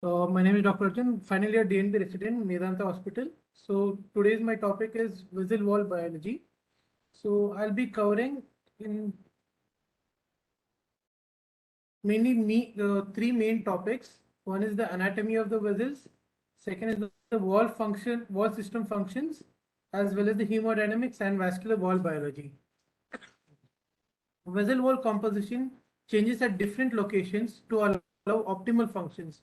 My name is Dr. Arjun, final year DNB resident, Medanta Hospital. So today's my topic is vessel wall biology. So I'll be covering in three main topics. One is the anatomy of the vessels. Second is the wall system functions, as well as the hemodynamics and vascular wall biology. Vessel wall composition changes at different locations to allow optimal functions.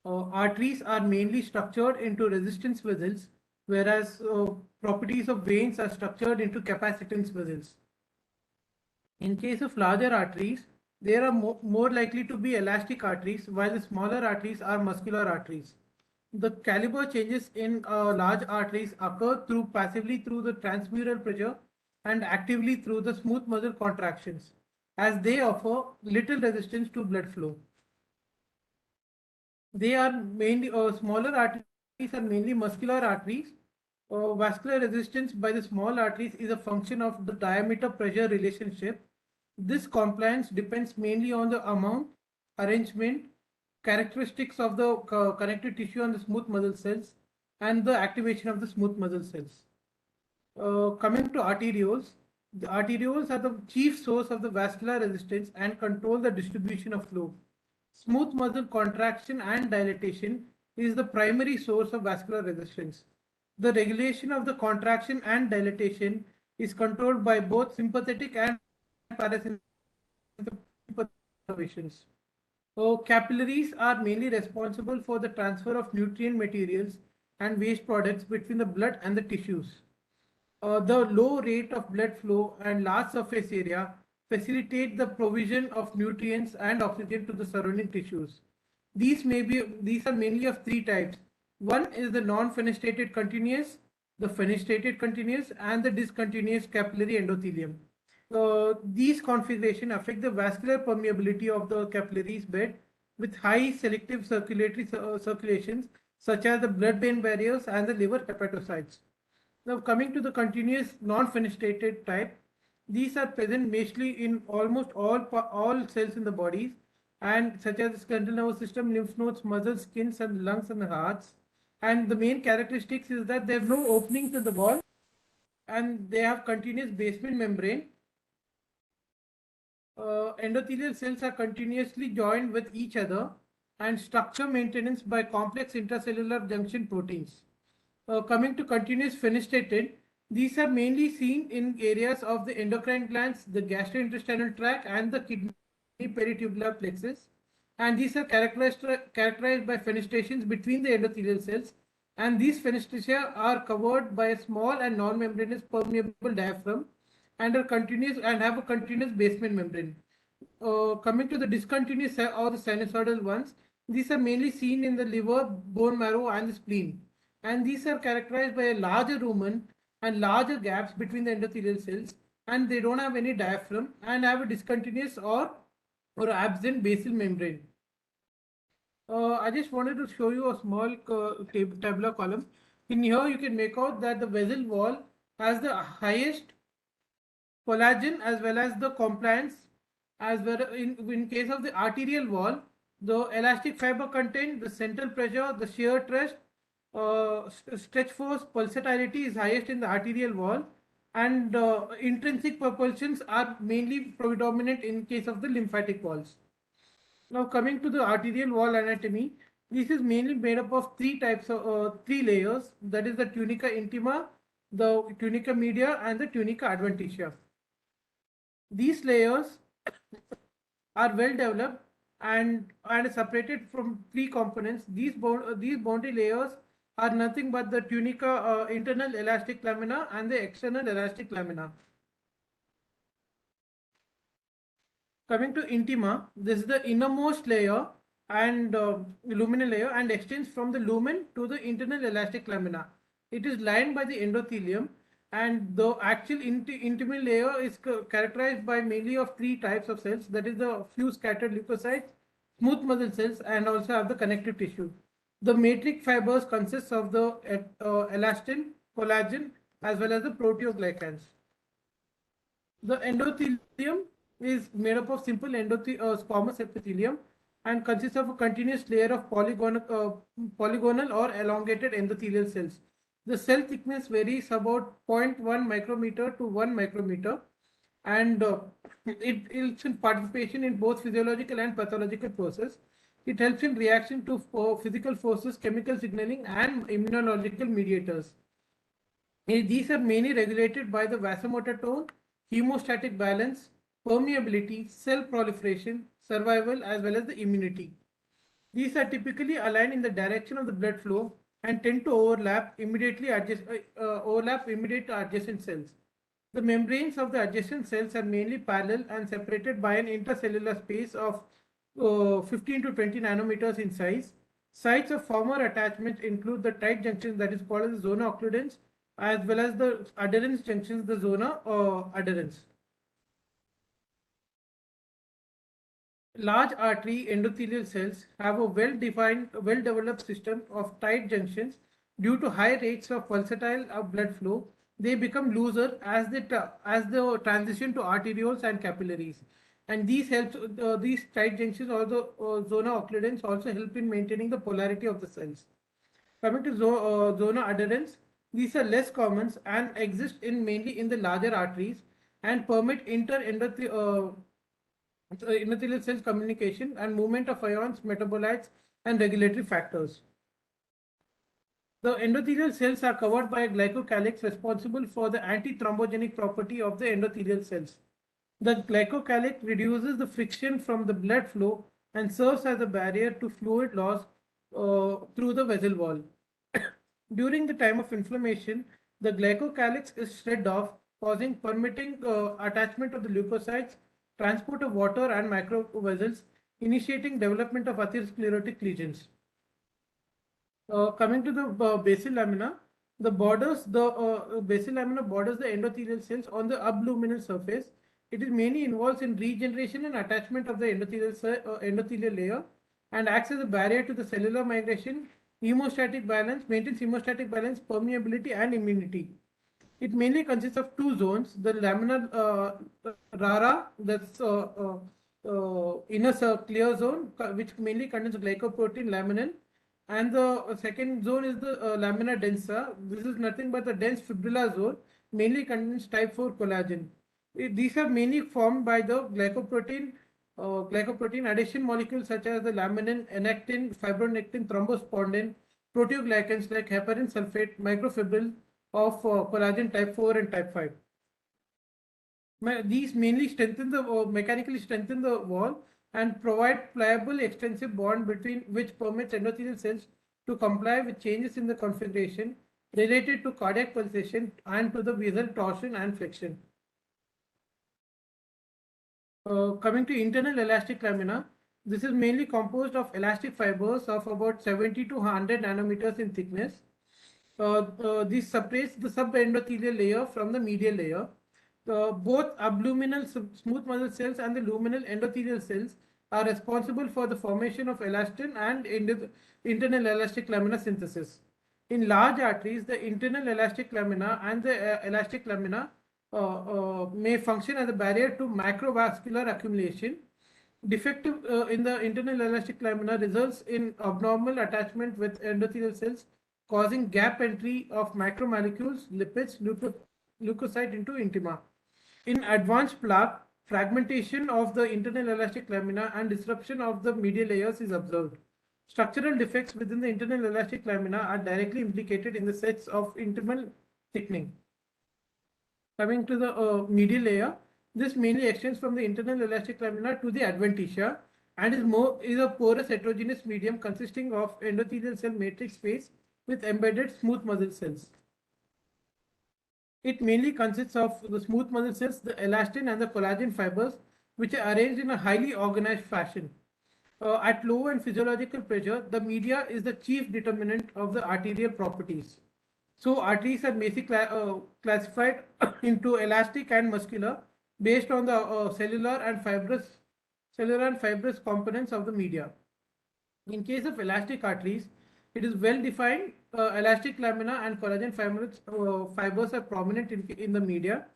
Arteries are mainly structured into resistance vessels, whereas properties of veins are structured into capacitance vessels. In case of larger arteries, they are more likely to be elastic arteries, while the smaller arteries are muscular arteries. The caliber changes in large arteries occur passively through the transmural pressure and actively through the smooth muscle contractions, as they offer little resistance to blood flow. They are mainly smaller arteries are mainly muscular arteries. Vascular resistance by the small arteries is a function of the diameter pressure relationship. This compliance depends mainly on the amount, arrangement, characteristics of the connective tissue on the smooth muscle cells, and the activation of the smooth muscle cells. Coming to arterioles, the arterioles are the chief source of the vascular resistance and control the distribution of flow. Smooth muscle contraction and dilatation is the primary source of vascular resistance. The regulation of the contraction and dilatation is controlled by both sympathetic and parasympathetic innervations. So capillaries are mainly responsible for the transfer of nutrient materials and waste products between the blood and the tissues. The low rate of blood flow and large surface area facilitate the provision of nutrients and oxygen to the surrounding tissues. These are mainly of three types. One is the non-fenestrated continuous, the fenestrated continuous, and the discontinuous capillary endothelium. These configurations affect the vascular permeability of the capillaries bed with high selective circulatory circulations such as the blood-brain barriers and the liver hepatocytes. Now coming to the continuous non-fenestrated type, these are present mostly in almost all cells in the bodies and such as the central nervous system, lymph nodes, muscles, skins and lungs and the hearts. And the main characteristics is that they have no openings in the wall and they have continuous basement membrane. Endothelial cells are continuously joined with each other and structure maintenance by complex intracellular junction proteins. Coming to continuous fenestrated, these are mainly seen in areas of the endocrine glands, the gastrointestinal tract, and the kidney peritubular plexus. And these are characterized by fenestrations between the endothelial cells. And these fenestratia are covered by a small and non-membranous permeable diaphragm and are continuous and have a continuous basement membrane. Coming to the discontinuous or the sinusoidal ones, these are mainly seen in the liver, bone marrow, and the spleen. And these are characterized by a larger lumen and larger gaps between the endothelial cells, and they don't have any diaphragm and have a discontinuous or absent basal membrane. I just wanted to show you a small tabular column. In here, you can make out that the vessel wall has the highest collagen as well as the compliance. As well in case of the arterial wall, the elastic fiber content, the central pressure, the shear stress, stretch force, pulsatility is highest in the arterial wall, and intrinsic propulsions are mainly predominant in case of the lymphatic walls. Now coming to the arterial wall anatomy, this is mainly made up of three layers, that is the tunica intima, the tunica media and the tunica adventitia. These layers are well developed and separated from three components. These boundary layers are nothing but the tunica internal elastic lamina and the external elastic lamina. Coming to intima, this is the innermost layer and luminal layer and extends from the lumen to the internal elastic lamina. It is lined by the endothelium, and the actual intimal layer is characterized by mainly of three types of cells, that is the few scattered leukocytes, smooth muscle cells, and also have the connective tissue. The matrix fibers consists of the elastin, collagen, as well as the proteoglycans. The endothelium is made up of simple squamous epithelium, and consists of a continuous layer of polygonal or elongated endothelial cells. The cell thickness varies about zero point 0.1 micrometer to 1 micrometer, and it's in participation in both physiological and pathological process. It helps in reaction to physical forces, chemical signaling, and immunological mediators. These are mainly regulated by the vasomotor tone, hemostatic balance, permeability, cell proliferation, survival, as well as the immunity. These are typically aligned in the direction of the blood flow and tend to overlap immediate adjacent cells. The membranes of the adjacent cells are mainly parallel and separated by an intercellular space of 15 to 20 nanometers in size. Sites of former attachment include the tight junctions, that is called as the zona occludens, as well as the adherence junctions, the zona adherens. Large artery endothelial cells have a well-defined, well-developed system of tight junctions. Due to high rates of pulsatile blood flow, they become looser as they transition to arterioles and capillaries. And these tight junctions, also zona occludens, also help in maintaining the polarity of the cells. Coming to zona adherens, these are less common and exist mainly in the larger arteries and permit endothelial cell communication and movement of ions, metabolites, and regulatory factors. The endothelial cells are covered by a glycocalyx responsible for the antithrombogenic property of the endothelial cells. The glycocalyx reduces the friction from the blood flow and serves as a barrier to fluid loss through the vessel wall. During the time of inflammation, the glycocalyx is shred off, permitting attachment of the leukocytes, transport of water and microvessels, initiating development of atherosclerotic lesions. Coming to the basal lamina, the basal lamina borders the endothelial cells on the abluminal surface. It is mainly involved in regeneration and attachment of the endothelial layer and acts as a barrier to the cellular migration, maintains hemostatic balance, permeability, and immunity. It mainly consists of two zones: the laminar rara, that's inner clear zone, which mainly contains glycoprotein laminin, and the second zone is the lamina densa. This is nothing but the dense fibrillar zone, mainly contains type 4 collagen. These are mainly formed by the glycoprotein addition molecules such as the laminin, enactin, fibronectin, thrombospondin, proteoglycans like heparin sulfate, microfibril of collagen type 4 and type 5. These mainly mechanically strengthen the wall and provide pliable extensive bond between which permits endothelial cells to comply with changes in the configuration related to cardiac pulsation and to the vessel torsion and flexion. Coming to internal elastic lamina, this is mainly composed of elastic fibers of about 70 to 100 nanometers in thickness. This separates the subendothelial layer from the medial layer. Both abluminal smooth muscle cells and the luminal endothelial cells are responsible for the formation of elastin and internal elastic lamina synthesis. In large arteries, the internal elastic lamina and the elastic lamina may function as a barrier to macrovascular accumulation. Defective in the internal elastic lamina results in abnormal attachment with endothelial cells, causing gap entry of macromolecules, lipids, leukocyte into intima. In advanced plaque, fragmentation of the internal elastic lamina and disruption of the medial layers is observed. Structural defects within the internal elastic lamina are directly implicated in the sets of intimal thickening. Coming to the medial layer, this mainly extends from the internal elastic lamina to the adventitia and is a porous heterogeneous medium consisting of endothelial cell matrix space with embedded smooth muscle cells. It mainly consists of the smooth muscle cells, the elastin and the collagen fibers, which are arranged in a highly organized fashion. At low and physiological pressure, the media is the chief determinant of the arterial properties. So arteries are basically classified into elastic and muscular based on the cellular and fibrous components of the media. In case of elastic arteries, it is well defined. Elastic lamina and collagen fibers are prominent in the media.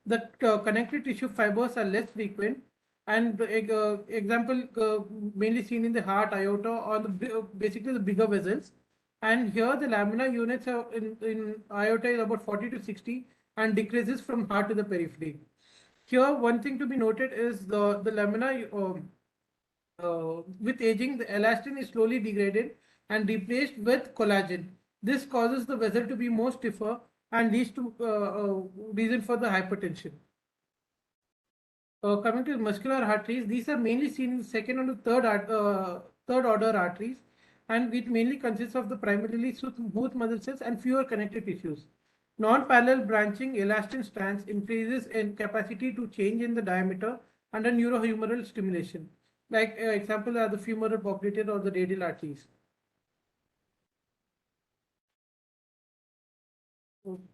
The connective tissue fibers are less frequent, And the example mainly seen in the heart, aorta, or basically the bigger vessels. And here the lamina units are in aorta is about 40 to 60 and decreases from heart to the periphery. Here, one thing to be noted is the lamina, with aging, the elastin is slowly degraded and replaced with collagen. This causes the vessel to be more stiffer and leads to reason for the hypertension. Coming to muscular arteries, these are mainly seen in the second and the third order arteries, and it mainly consists of the primarily smooth muscle cells and fewer connective tissues. Non-parallel branching elastin strands increases in capacity to change in the diameter under neurohumeral stimulation. Like example are the femoral popliteal or the radial arteries.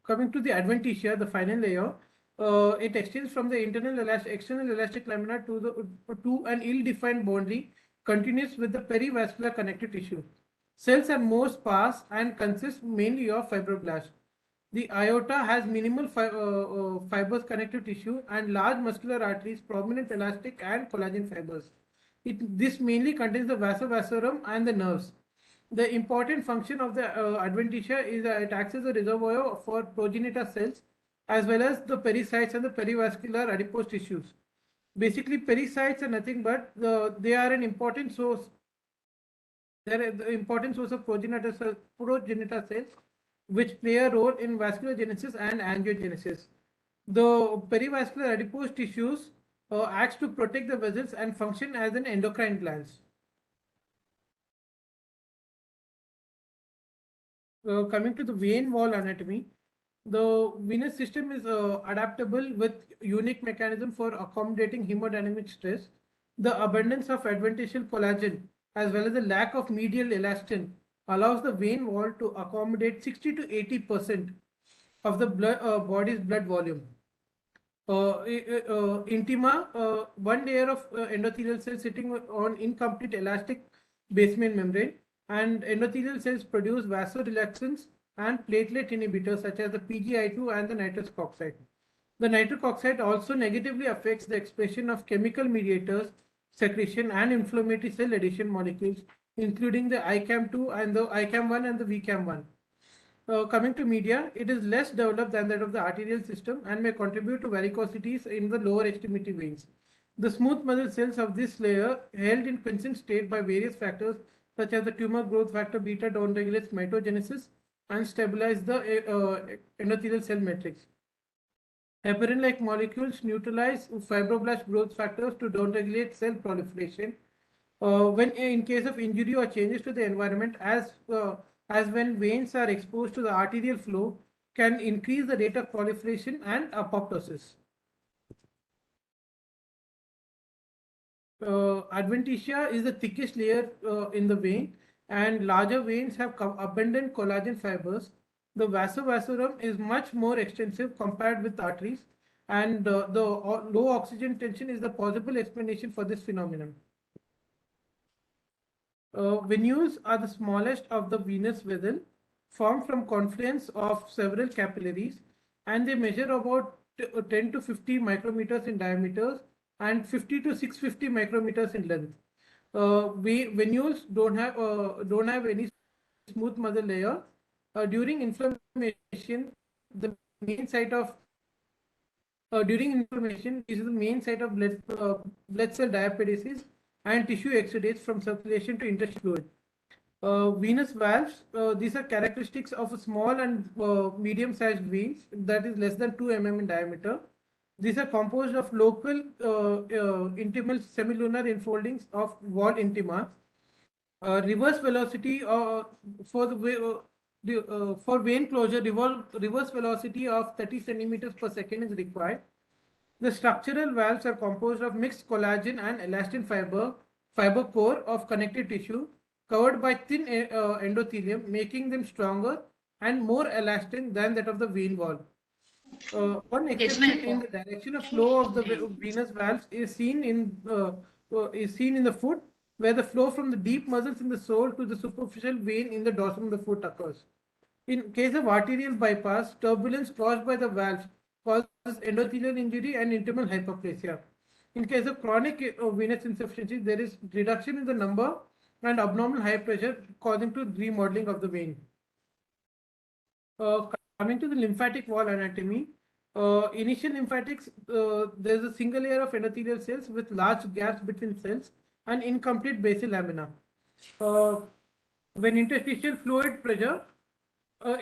Coming to the adventitia, the final layer, it extends from the external elastic lamina to an ill-defined boundary, continuous with the perivascular connective tissue. Cells are more sparse and consist mainly of fibroblasts. The aorta has minimal fibrous connective tissue and large muscular arteries, prominent elastic and collagen fibers. This mainly contains the vasa vasorum and the nerves. The important function of the adventitia is that it acts as a reservoir for progenitor cells as well as the pericytes and the perivascular adipose tissues. Basically, pericytes are nothing but they are an important source. They are the important source of progenitor cells, which play a role in vasculogenesis and angiogenesis. The perivascular adipose tissues acts to protect the vessels and function as an endocrine glands. Coming to the vein wall anatomy, the venous system is adaptable with unique mechanism for accommodating hemodynamic stress. The abundance of adventitial collagen as well as the lack of medial elastin allows the vein wall to accommodate 60 to 80% of the body's blood volume. Intima, one layer of endothelial cells sitting on incomplete elastic basement membrane, and endothelial cells produce vasoreluctance and platelet inhibitors such as the PGI2 and the nitrous oxide. The nitric oxide also negatively affects the expression of chemical mediators, secretion, and inflammatory cell adhesion molecules, including the ICAM2 and the ICAM1 and the VCAM1. Coming to media, it is less developed than that of the arterial system and may contribute to varicosities in the lower extremity veins. The smooth muscle cells of this layer, held in quiescent state by various factors such as the tumor growth factor beta, downregulates mitogenesis and stabilize the endothelial cell matrix. Heparin-like molecules neutralize fibroblast growth factors to downregulate cell proliferation. When in case of injury or changes to the environment, as when veins are exposed to the arterial flow, can increase the rate of proliferation and apoptosis. Adventitia is the thickest layer in the vein, and larger veins have abundant collagen fibers. The vasa vasorum is much more extensive compared with arteries, and the low oxygen tension is the possible explanation for this phenomenon. Venules are the smallest of the venous vessel, formed from confluence of several capillaries, and they measure about 10 to 50 micrometers in diameter and 50 to 650 micrometers in length. Venules don't have any smooth muscle layer. During inflammation, the main site of during inflammation is the main site of blood cell diapedesis and tissue exudates from circulation to interstitial fluid. Venous valves, these are characteristics of a small and medium-sized veins that is less than 2 mm in diameter. These are composed of local intimal semilunar infoldings of wall intima. Reverse velocity for for vein closure, reverse velocity of 30 centimeters per second is required. The structural valves are composed of mixed collagen and elastin fiber core of connective tissue covered by thin endothelium, making them stronger and more elastin than that of the vein wall. One exception in the direction of flow of the venous valves is seen in the foot, where the flow from the deep muscles in the sole to the superficial vein in the dorsum of the foot occurs. In case of arterial bypass, turbulence caused by the valves causes endothelial injury and intimal hyperplasia. In case of chronic venous insufficiency, there is reduction in the number and abnormal high pressure causing to remodeling of the vein. Coming to the lymphatic wall anatomy, initial lymphatics, there is a single layer of endothelial cells with large gaps between cells and incomplete basal lamina. When interstitial fluid pressure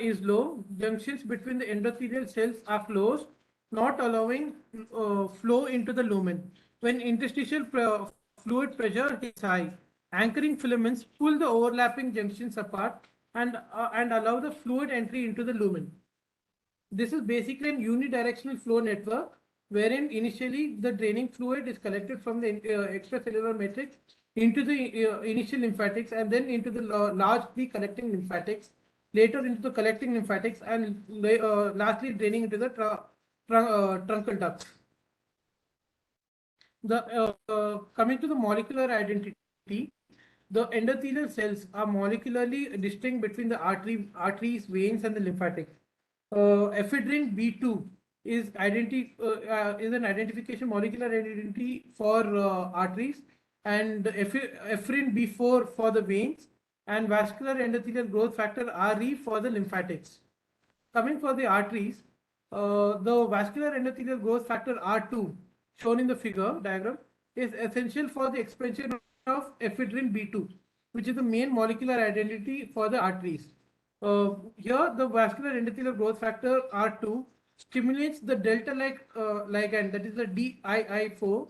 is low, junctions between the endothelial cells are closed, not allowing flow into the lumen. When interstitial fluid pressure is high, anchoring filaments pull the overlapping junctions apart and allow the fluid entry into the lumen. This is basically an unidirectional flow network wherein initially the draining fluid is collected from the extracellular matrix into the initial lymphatics and then into the largely collecting lymphatics, later into the collecting lymphatics, and lastly draining into the truncal ducts. Coming to the molecular identity, the endothelial cells are molecularly distinct between the arteries, veins, and the lymphatics. Ephedrine B2 is an identification molecular identity for arteries, and ephedrine B4 for the veins, and vascular endothelial growth factor RE for the lymphatics. Coming for the arteries, the vascular endothelial growth factor R2 shown in the figure diagram is essential for the expansion of ephedrine B2, which is the main molecular identity for the arteries. Here, the vascular endothelial growth factor R2 stimulates the delta-like ligand, that is the DII4,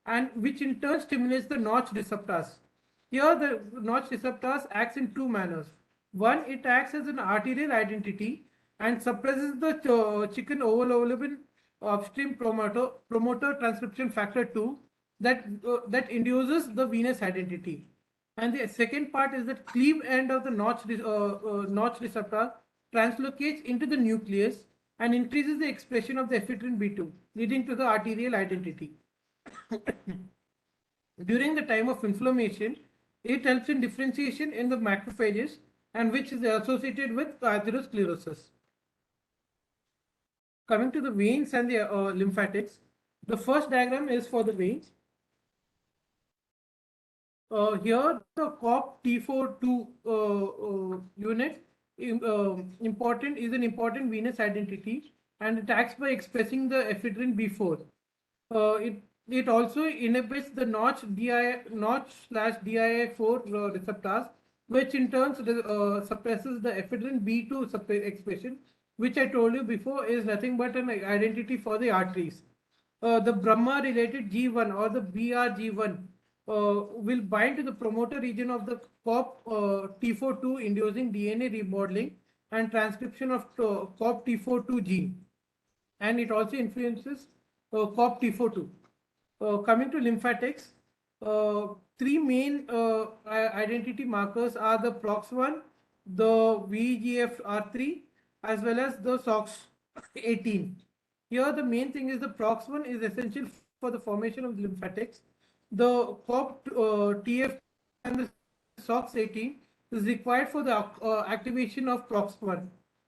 and which in turn stimulates the Notch receptors. Here, the Notch receptors acts in two manners. One, it acts as an arterial identity and suppresses the chicken oval upstream promoter transcription factor 2 that induces the venous identity. And the second part is that cleave end of the Notch receptor translocates into the nucleus and increases the expression of the ephedrine B2, leading to the arterial identity. During the time of inflammation, it helps in differentiation in the macrophages, and which is associated with atherosclerosis. Coming to the veins and the lymphatics, the first diagram is for the veins. Here the COP-T42 unit is an important venous identity, and it acts by expressing the ephedrine B4. It also inhibits the Notch/DII4 receptors, which in turn suppresses the ephedrine B2 expression, which I told you before is nothing but an identity for the arteries. The Brahma-related G1 or the BRG1 will bind to the promoter region of the COP-T42, inducing DNA remodeling and transcription of COP-T42 gene, and it also influences COP-T42. Coming to lymphatics, three main identity markers are the PROX1, the VEGFR3, as well as the SOX18. Here the main thing is the PROX1 is essential for the formation of the lymphatics. The COP-TF and the SOX18 is required for the activation of PROX1.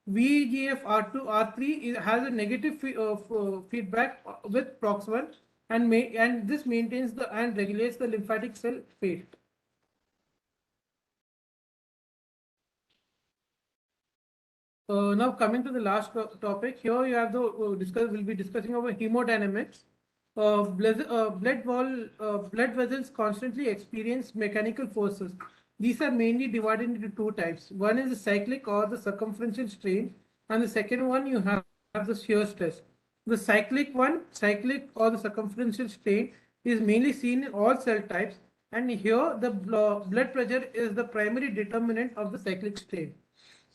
VEGFR2, R3 has a negative feedback with PROX1, and this maintains and regulates the lymphatic cell fate. Now coming to the last topic, here you have we'll be discussing over hemodynamics. Blood vessels constantly experience mechanical forces. These are mainly divided into two types. One is the cyclic or the circumferential strain, and the second one you have the shear stress. The cyclic or the circumferential strain is mainly seen in all cell types, and here the blood pressure is the primary determinant of the cyclic strain.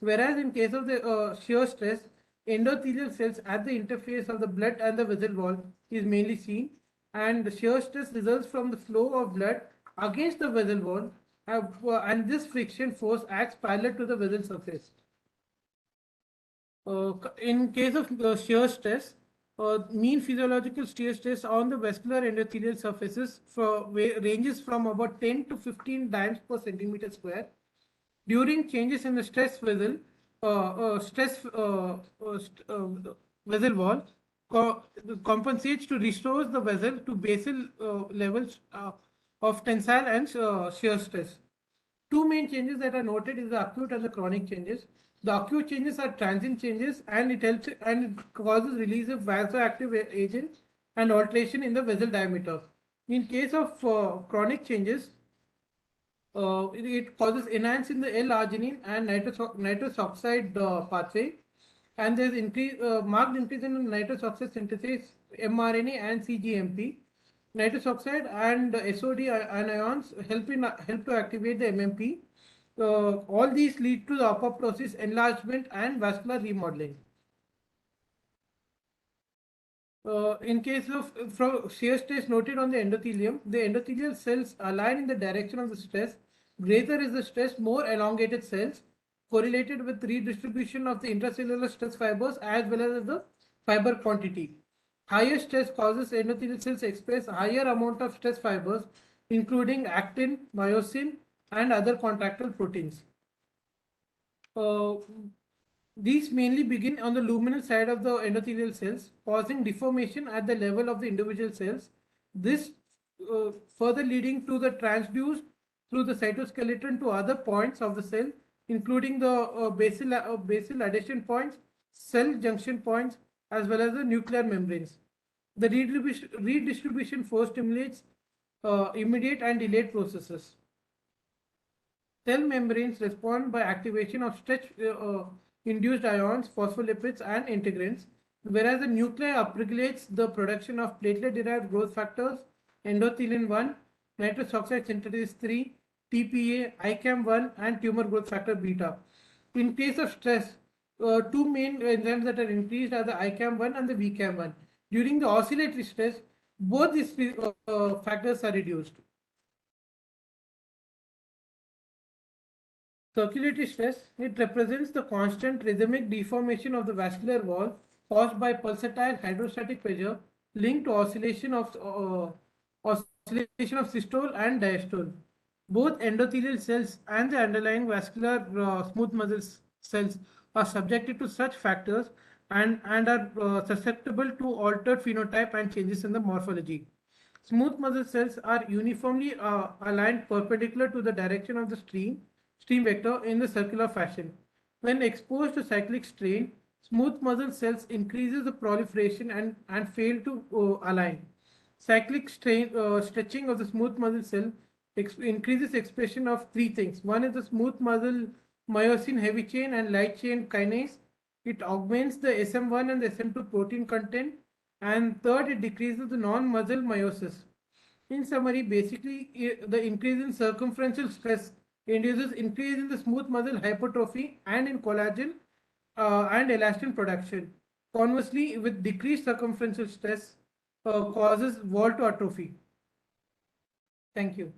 Whereas in case of the shear stress, endothelial cells at the interface of the blood and the vessel wall is mainly seen, and the shear stress results from the flow of blood against the vessel wall, and this friction force acts parallel to the vessel surface. In case of shear stress, mean physiological shear stress on the vascular endothelial surfaces ranges from about 10 to 15 dimes per centimeter square. During changes in the stress vessel wall, compensates to restore the vessel to basal levels of tensile and shear stress. Two main changes that are noted is the acute and the chronic changes. The acute changes are transient changes, and it helps and it causes release of vasoactive agents and alteration in the vessel diameter. In case of chronic changes, it causes enhance in the L-arginine and nitrous oxide pathway, and there's marked increase in nitrous oxide synthesis, mRNA and cGMP. Nitrous oxide and SOD anions help to activate the MMP. All these lead to the apoptosis, enlargement, and vascular remodeling. In case of shear stress noted on the endothelium, the endothelial cells align in the direction of the stress. Greater is the stress, more elongated cells, correlated with redistribution of the intracellular stress fibers as well as the fiber quantity. Higher stress causes endothelial cells to express higher amount of stress fibers, including actin, myosin, and other contractile proteins. These mainly begin on the luminal side of the endothelial cells, causing deformation at the level of the individual cells. This further leading to the transduce through the cytoskeleton to other points of the cell, including the basal adhesion points, cell junction points, as well as the nuclear membranes. The redistribution force stimulates immediate and delayed processes. Cell membranes respond by activation of stretch-induced ions, phospholipids, and integrins, whereas the nuclei upregulates the production of platelet-derived growth factors, endothelin-1, nitrous oxide synthesis 3, TPA, ICAM-1, and tumor growth factor beta. In case of stress, two main enzymes that are increased are the ICAM-1 and the VCAM-1. During the oscillatory stress, both these factors are reduced. Circulatory stress, it represents the constant rhythmic deformation of the vascular wall caused by pulsatile hydrostatic pressure linked to oscillation of systole and diastole. Both endothelial cells and the underlying vascular smooth muscle cells are subjected to such factors and are susceptible to altered phenotype and changes in the morphology. Smooth muscle cells are uniformly aligned perpendicular to the direction of the stream vector in the circular fashion. When exposed to cyclic strain, smooth muscle cells increases the proliferation and fail to align. Cyclic stretching of the smooth muscle cell increases expression of three things. One is the smooth muscle myosin heavy chain and light chain kinase. It augments the SM1 and the SM2 protein content. And third, it decreases the non-muscle meiosis. In summary, basically, the increase in circumferential stress induces increase in the smooth muscle hypertrophy and in collagen and elastin production. Conversely, with decreased circumferential stress, causes wall to atrophy. Thank you.